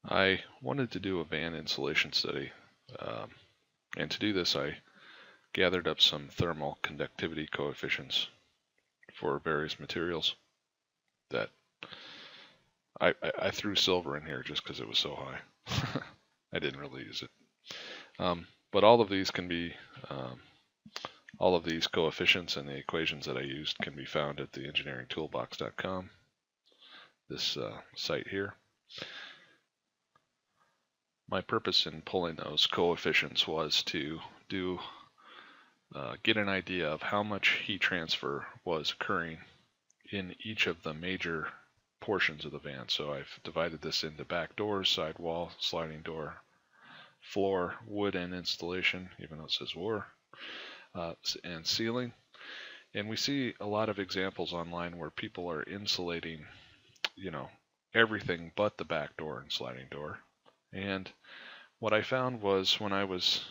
I wanted to do a van insulation study, and to do this I gathered up some thermal conductivity coefficients for various materials that I threw silver in here just because it was so high. I didn't really use it. But all of these can be, all of these coefficients and the equations that I used can be found at the engineeringtoolbox.com, this site here. My purpose in pulling those coefficients was to get an idea of how much heat transfer was occurring in each of the major portions of the van. So I've divided this into back doors, side wall, sliding door, floor, wood and installation, even though it says war, and ceiling. And we see a lot of examples online where people are insulating, everything but the back door and sliding door. And what I found was when I was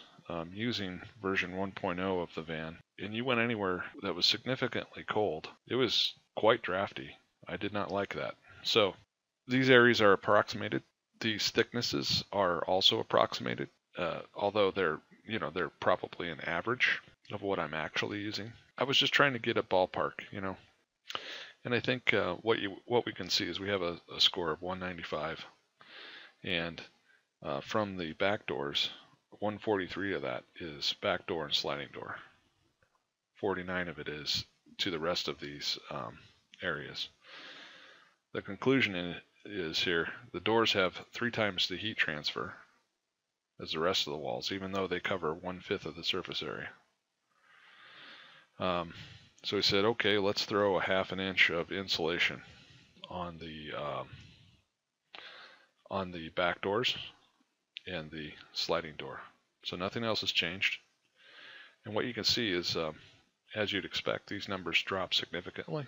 using version 1.0 of the van, and you went anywhere that was significantly cold, it was quite drafty. I did not like that. So these areas are approximated. These thicknesses are also approximated, although they're probably an average of what I'm actually using. I was just trying to get a ballpark, And I think what we can see is we have a score of 195, and from the back doors, 143 of that is back door and sliding door. 49 of it is to the rest of these areas. The conclusion is here, the doors have 3 times the heat transfer as the rest of the walls, even though they cover 1/5 of the surface area. So we said, okay, let's throw a 1/2 inch of insulation on the back doors and the sliding door. So nothing else has changed. And what you can see is, as you'd expect, these numbers drop significantly,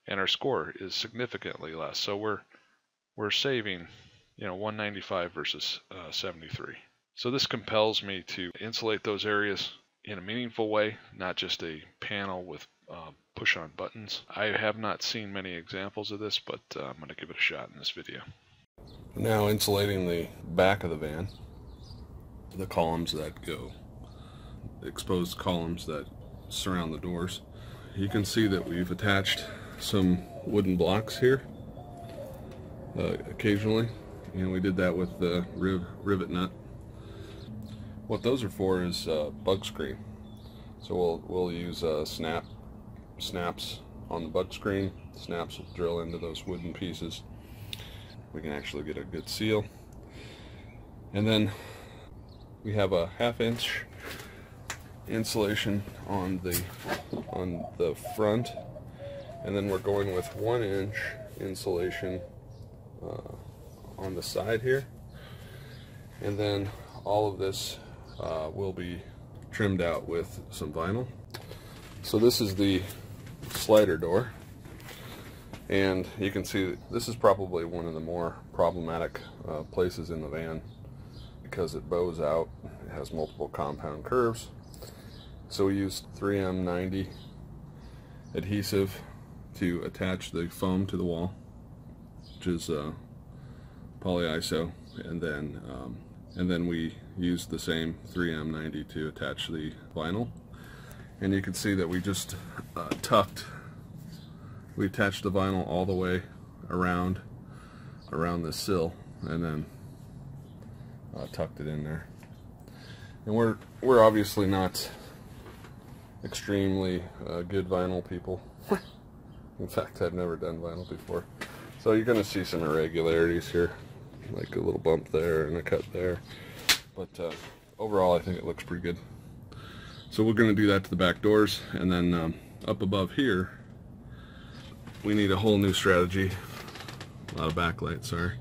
and our score is significantly less. So we're saving, 195 versus 73. So this compels me to insulate those areas in a meaningful way, not just a panel with push-on buttons. I have not seen many examples of this, but I'm going to give it a shot in this video. Now insulating the back of the van, the columns that go, exposed columns that surround the doors. You can see that we've attached some wooden blocks here occasionally, and we did that with the rivet nut. What those are for is bug screen. So we'll use snaps on the bug screen. Snaps will drill into those wooden pieces. We can actually get a good seal. And then we have a 1/2 inch insulation on the front, and then we're going with 1 inch insulation on the side here, and then all of this will be trimmed out with some vinyl. So this is the slider door, and you can see this is probably one of the more problematic places in the van because it bows out. It has multiple compound curves. So we used 3M90 adhesive to attach the foam to the wall, which is polyiso, and then we used the same 3M90 to attach the vinyl. And you can see that we just we attached the vinyl all the way around the sill, and then tucked it in there. And we're obviously not extremely good vinyl people. In fact, I've never done vinyl before. So you're going to see some irregularities here, like a little bump there and a cut there. But overall, I think it looks pretty good. So we're going to do that to the back doors, and then up above here, we need a whole new strategy. A lot of backlight, sorry.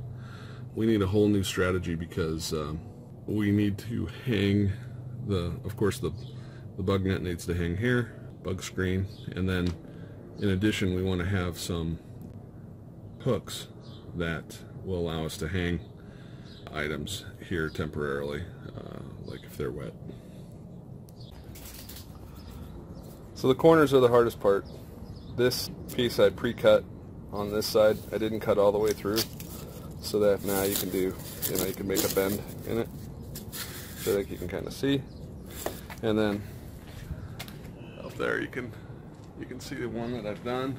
We need a whole new strategy because we need to hang of course the bug net needs to hang here, bug screen, and then in addition we want to have some hooks that will allow us to hang items here temporarily, like if they're wet. So the corners are the hardest part. This piece I pre-cut on this side. I didn't cut all the way through, so that now you can do, you can make a bend in it, so that you can kind of see. And then up there you can see the one that I've done.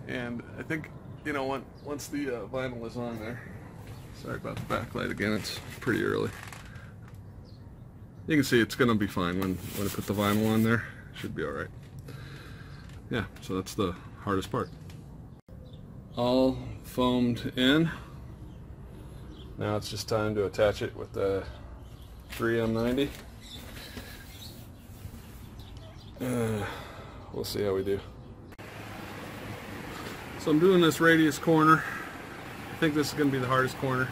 And I think, once the vinyl is on there, sorry about the backlight again, it's pretty early. You can see it's going to be fine when I put the vinyl on there. Should be alright. Yeah, so that's the hardest part. All foamed in. Now it's just time to attach it with the 3M90. We'll see how we do. So I'm doing this radius corner. I think this is going to be the hardest corner.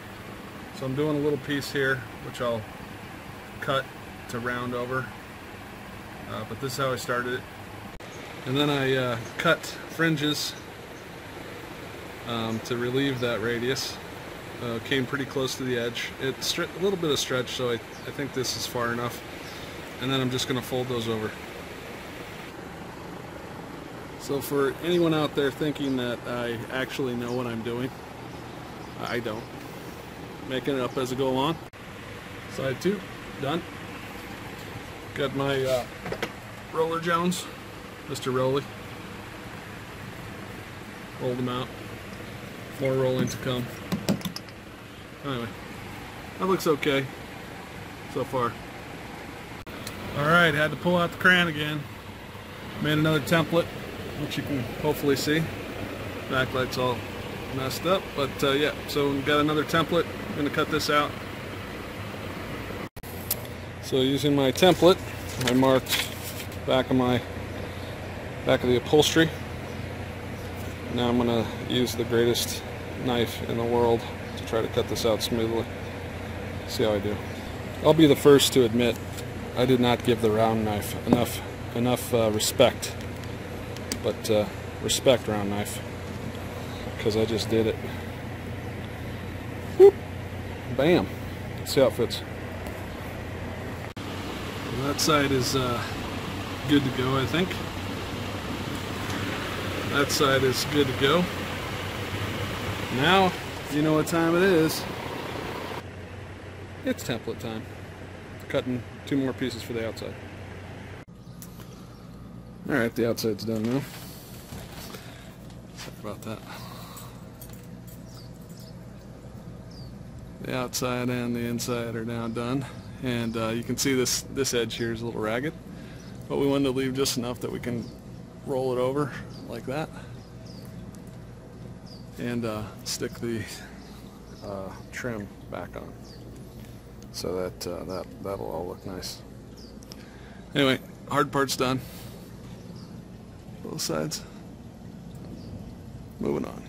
So I'm doing a little piece here, which I'll cut to round over. But this is how I started it. And then I cut fringes to relieve that radius. Came pretty close to the edge. It's a little bit of stretch, so I think this is far enough. And then I'm just going to fold those over. So for anyone out there thinking that I actually know what I'm doing, I don't. Making it up as I go along. Side 2, done. Got my roller Jones, Mr. Rolly. Rolled them out. More rolling to come. Anyway, that looks okay so far. Alright, had to pull out the crayon again. Made another template, which you can hopefully see. Backlight's all messed up, but yeah, so we've got another template. I'm going to cut this out. So using my template, I marked back of the upholstery. Now I'm going to use the greatest knife in the world to try to cut this out smoothly. See how I do. I'll be the first to admit I did not give the round knife enough respect. But respect round knife, because I just did it. Whoop. Bam. Let's see how it fits. Well, that side is good to go, I think. That side is good to go. Now, you know what time it is. It's template time. Cutting 2 more pieces for the outside. Alright, the outside's done now. Sorry about that. The outside and the inside are now done. And you can see this edge here is a little ragged. But we wanted to leave just enough that we can roll it over like that. And stick the trim back on. So that that'll all look nice. Anyway, hard part's done. Both sides. Moving on.